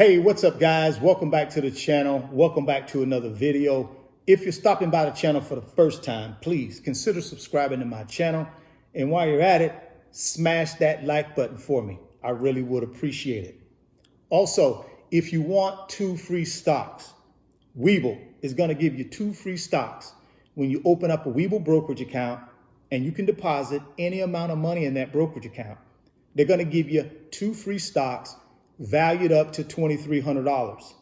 Hey, what's up guys? Welcome back to the channel. Welcome back to another video. If you're stopping by the channel for the first time, please consider subscribing to my channel. And while you're at it, smash that like button for me. I really would appreciate it. Also, if you want 2 free stocks, Webull is going to give you 2 free stocks when you open up a Webull brokerage account and you can deposit any amount of money in that brokerage account. They're going to give you 2 free stocks valued up to $2,300.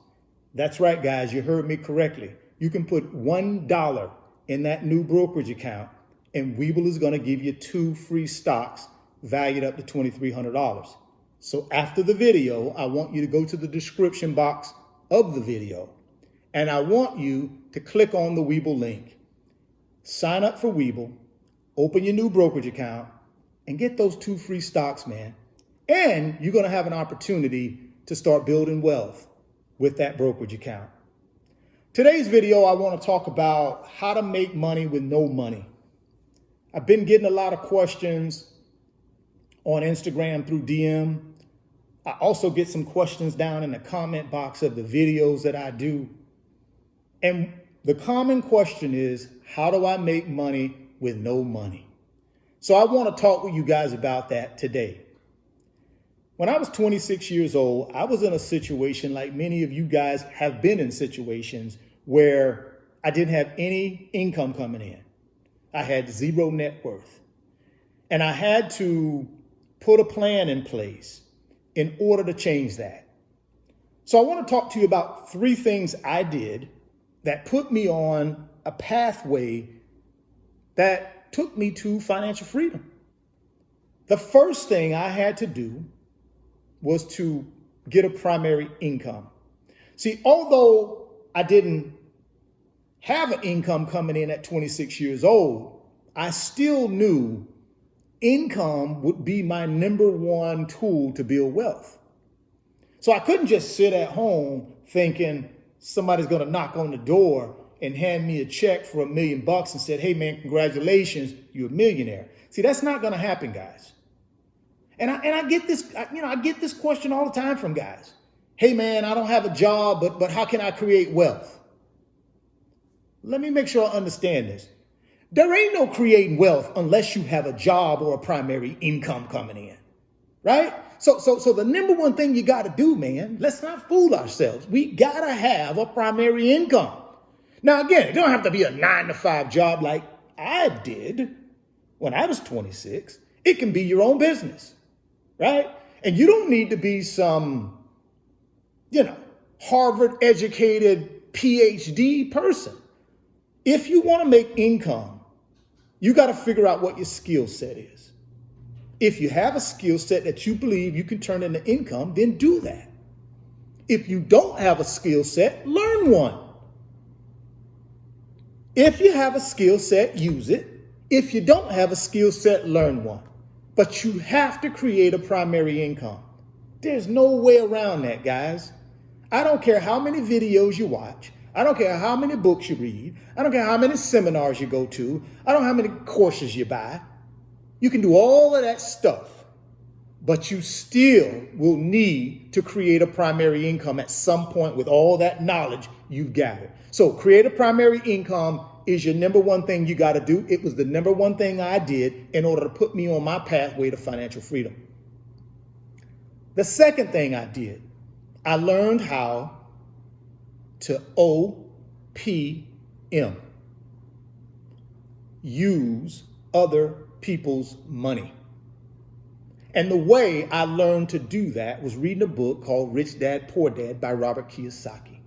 That's right, guys. You heard me correctly. You can put $1 in that new brokerage account and Webull is going to give you 2 free stocks valued up to $2,300. So after the video, I want you to go to the description box of the video and I want you to click on the Webull link. Sign up for Webull, open your new brokerage account and get those 2 free stocks, man. And you're going to have an opportunity to start building wealth with that brokerage account. Today's video, I want to talk about how to make money with no money. I've been getting a lot of questions on Instagram through DM. I also get some questions down in the comment box of the videos that I do. And the common question is, how do I make money with no money? So I want to talk with you guys about that today. When I was 26 years old, I was in a situation like many of you guys have been in situations where I didn't have any income coming in. I had 0 net worth. And I had to put a plan in place in order to change that. So I want to talk to you about 3 things I did that put me on a pathway that took me to financial freedom. The first thing I had to do was to get a primary income. See, although I didn't have an income coming in at 26 years old, I still knew income would be my #1 tool to build wealth. So I couldn't just sit at home thinking somebody's going to knock on the door and hand me a check for $1 million and said, hey man, congratulations, you're a millionaire. See, that's not going to happen, guys. And I get this, I get this question all the time from guys. Hey man, I don't have a job, but how can I create wealth? Let me make sure I understand this. There ain't no creating wealth unless you have a job or a primary income coming in, right? So the #1 thing you got to do, man, let's not fool ourselves. We got to have a primary income. Now, again, it don't have to be a 9-to-5 job like I did when I was 26. It can be your own business. Right? And you don't need to be some, Harvard educated PhD person. If you want to make income, you got to figure out what your skill set is. If you have a skill set that you believe you can turn into income, then do that. If you don't have a skill set, learn one. If you have a skill set, use it. If you don't have a skill set, learn one. But you have to create a primary income. There's no way around that, guys. I don't care how many videos you watch. I don't care how many books you read. I don't care how many seminars you go to. I don't know how many courses you buy. You can do all of that stuff, but you still will need to create a primary income at some point with all that knowledge you've gathered. So create a primary income is your #1 thing you got to do. It was the #1 thing I did in order to put me on my pathway to financial freedom. The second thing I did, I learned how to OPM, use other people's money. And the way I learned to do that was reading a book called Rich Dad, Poor Dad by Robert Kiyosaki.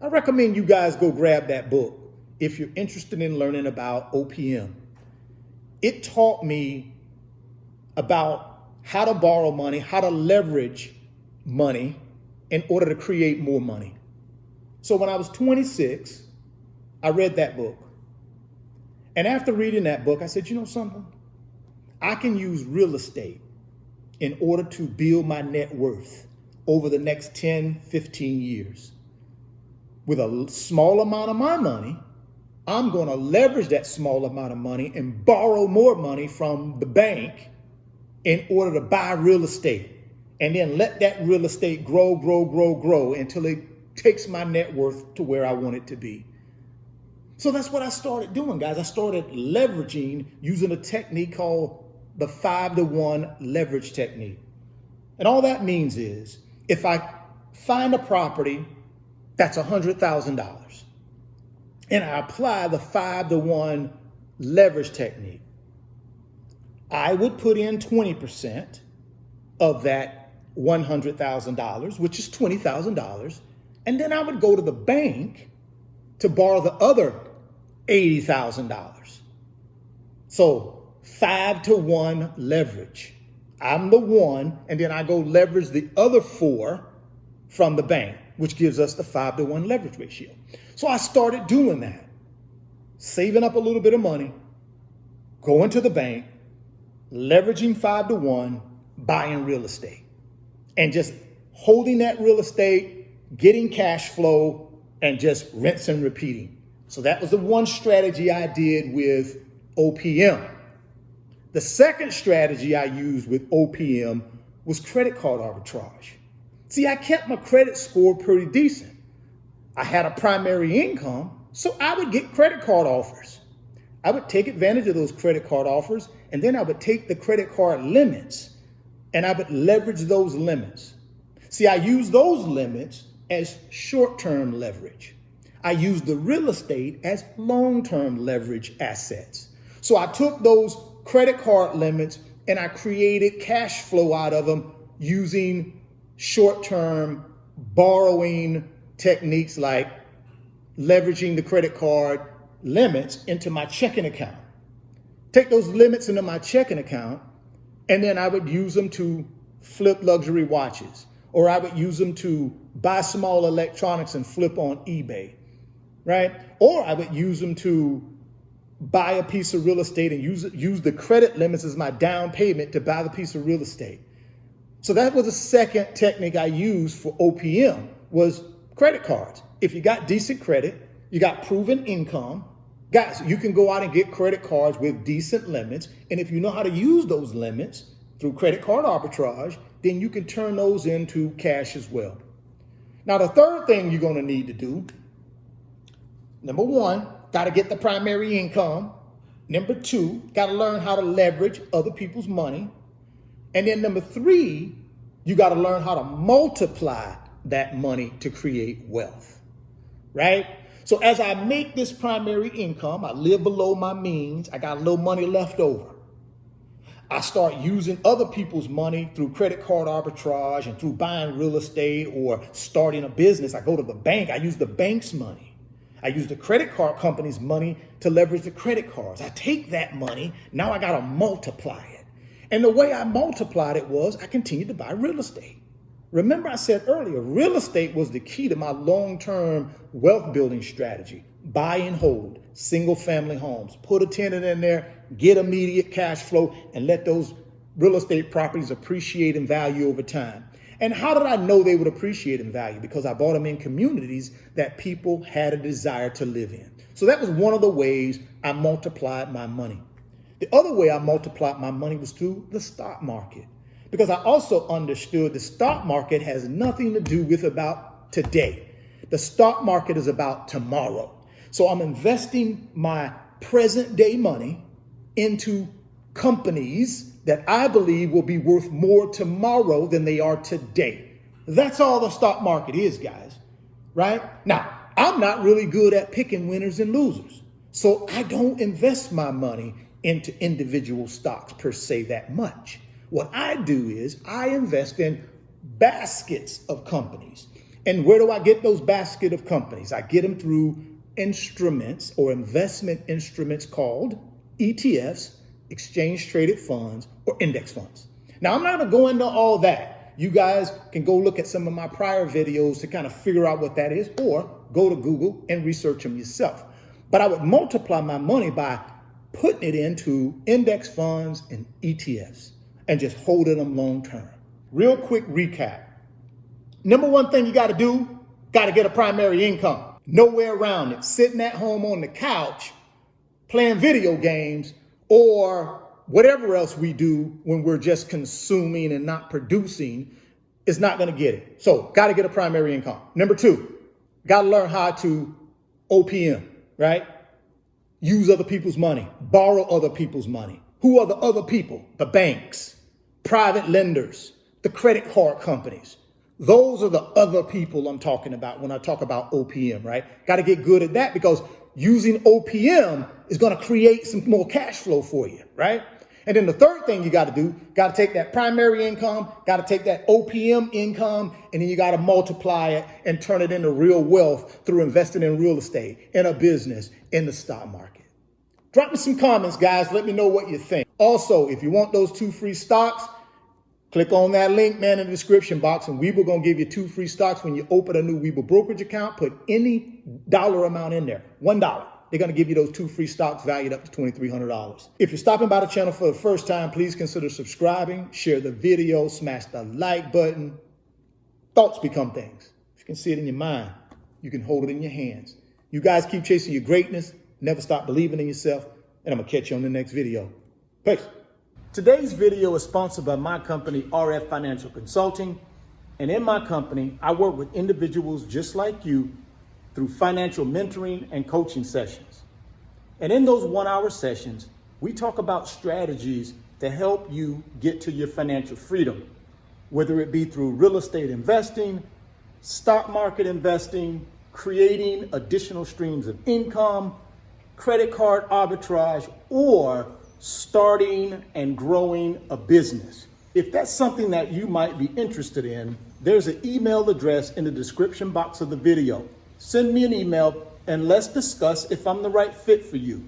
I recommend you guys go grab that book if you're interested in learning about OPM. It taught me about how to borrow money, how to leverage money in order to create more money. So when I was 26, I read that book. And after reading that book, I said, you know something? I can use real estate in order to build my net worth over the next 10, 15 years. With a small amount of my money, I'm going to leverage that small amount of money and borrow more money from the bank in order to buy real estate and then let that real estate grow until it takes my net worth to where I want it to be. So that's what I started doing, guys. I started leveraging using a technique called the 5-to-1 leverage technique. And all that means is if I find a property that's $100,000 and I apply the 5-to-1 leverage technique, I would put in 20% of that $100,000, which is $20,000. And then I would go to the bank to borrow the other $80,000. So 5-to-1 leverage. I'm the one, and then I go leverage the other 4 from the bank, which gives us the 5-to-1 leverage ratio. So I started doing that, saving up a little bit of money, going to the bank, leveraging 5-to-1, buying real estate, and just holding that real estate, getting cash flow, and just rinse and repeating. So that was the one strategy I did with OPM. The second strategy I used with OPM was credit card arbitrage. See, I kept my credit score pretty decent. I had a primary income, so I would get credit card offers. I would take advantage of those credit card offers, and then I would take the credit card limits and I would leverage those limits. See, I use those limits as short-term leverage. I use the real estate as long-term leverage assets. So I took those credit card limits and I created cash flow out of them using short-term borrowing techniques like leveraging the credit card limits into my checking account. Take those limits into my checking account, and then I would use them to flip luxury watches, or I would use them to buy small electronics and flip on eBay, right? Or I would use them to buy a piece of real estate and use the credit limits as my down payment to buy the piece of real estate. So that was a second technique I used for OPM, was credit cards. If you got decent credit, you got proven income, guys, you can go out and get credit cards with decent limits. And if you know how to use those limits through credit card arbitrage, then you can turn those into cash as well. Now, the third thing you're going to need to do, number one, got to get the primary income. Number two, got to learn how to leverage other people's money. And then number three, you got to learn how to multiply that money to create wealth, right? So as I make this primary income, I live below my means, I got a little money left over. I start using other people's money through credit card arbitrage and through buying real estate or starting a business. I go to the bank, I use the bank's money. I use the credit card company's money to leverage the credit cards. I take that money, now I got to multiply it. And the way I multiplied it was I continued to buy real estate. Remember I said earlier, real estate was the key to my long-term wealth building strategy. Buy and hold, single family homes, put a tenant in there, get immediate cash flow, and let those real estate properties appreciate in value over time. And how did I know they would appreciate in value? Because I bought them in communities that people had a desire to live in. So that was one of the ways I multiplied my money. The other way I multiplied my money was through the stock market, because I also understood the stock market has nothing to do with about today. The stock market is about tomorrow. So I'm investing my present day money into companies that I believe will be worth more tomorrow than they are today. That's all the stock market is, guys, right? Now, I'm not really good at picking winners and losers, so I don't invest my money into individual stocks per se that much. What I do is I invest in baskets of companies. And where do I get those basket of companies? I get them through instruments or investment instruments called ETFs, exchange traded funds, or index funds. Now, I'm not going to go into all that. You guys can go look at some of my prior videos to kind of figure out what that is, or go to Google and research them yourself. But I would multiply my money by putting it into index funds and ETFs and just holding them long term. Real quick recap. Number one thing you got to do, got to get a primary income. No way around it. Sitting at home on the couch, playing video games, or whatever else we do when we're just consuming and not producing, is not going to get it. So got to get a primary income. Number two, got to learn how to OPM, right? Use other people's money, borrow other people's money. Who are the other people? The banks, private lenders, the credit card companies. Those are the other people I'm talking about when I talk about OPM, right? Got to get good at that because using OPM is going to create some more cash flow for you, right? And then the third thing you got to do, got to take that primary income, got to take that OPM income, and then you got to multiply it and turn it into real wealth through investing in real estate, in a business, in the stock market. Drop me some comments, guys. Let me know what you think. Also, if you want those 2 free stocks, click on that link, man, in the description box, and Webull going to give you 2 free stocks when you open a new Webull brokerage account. Put any dollar amount in there, $1. They're going to give you those 2 free stocks valued up to $2,300. If you're stopping by the channel for the first time, please consider subscribing, share the video, smash the like button. Thoughts become things. If you can see it in your mind, you can hold it in your hands. You guys keep chasing your greatness. Never stop believing in yourself. And I'm going to catch you on the next video. Peace. Today's video is sponsored by my company, RF Financial Consulting. And in my company, I work with individuals just like you through financial mentoring and coaching sessions. And in those 1-hour sessions, we talk about strategies to help you get to your financial freedom, whether it be through real estate investing, stock market investing, creating additional streams of income, credit card arbitrage, or starting and growing a business. If that's something that you might be interested in, there's an email address in the description box of the video. Send me an email and let's discuss if I'm the right fit for you.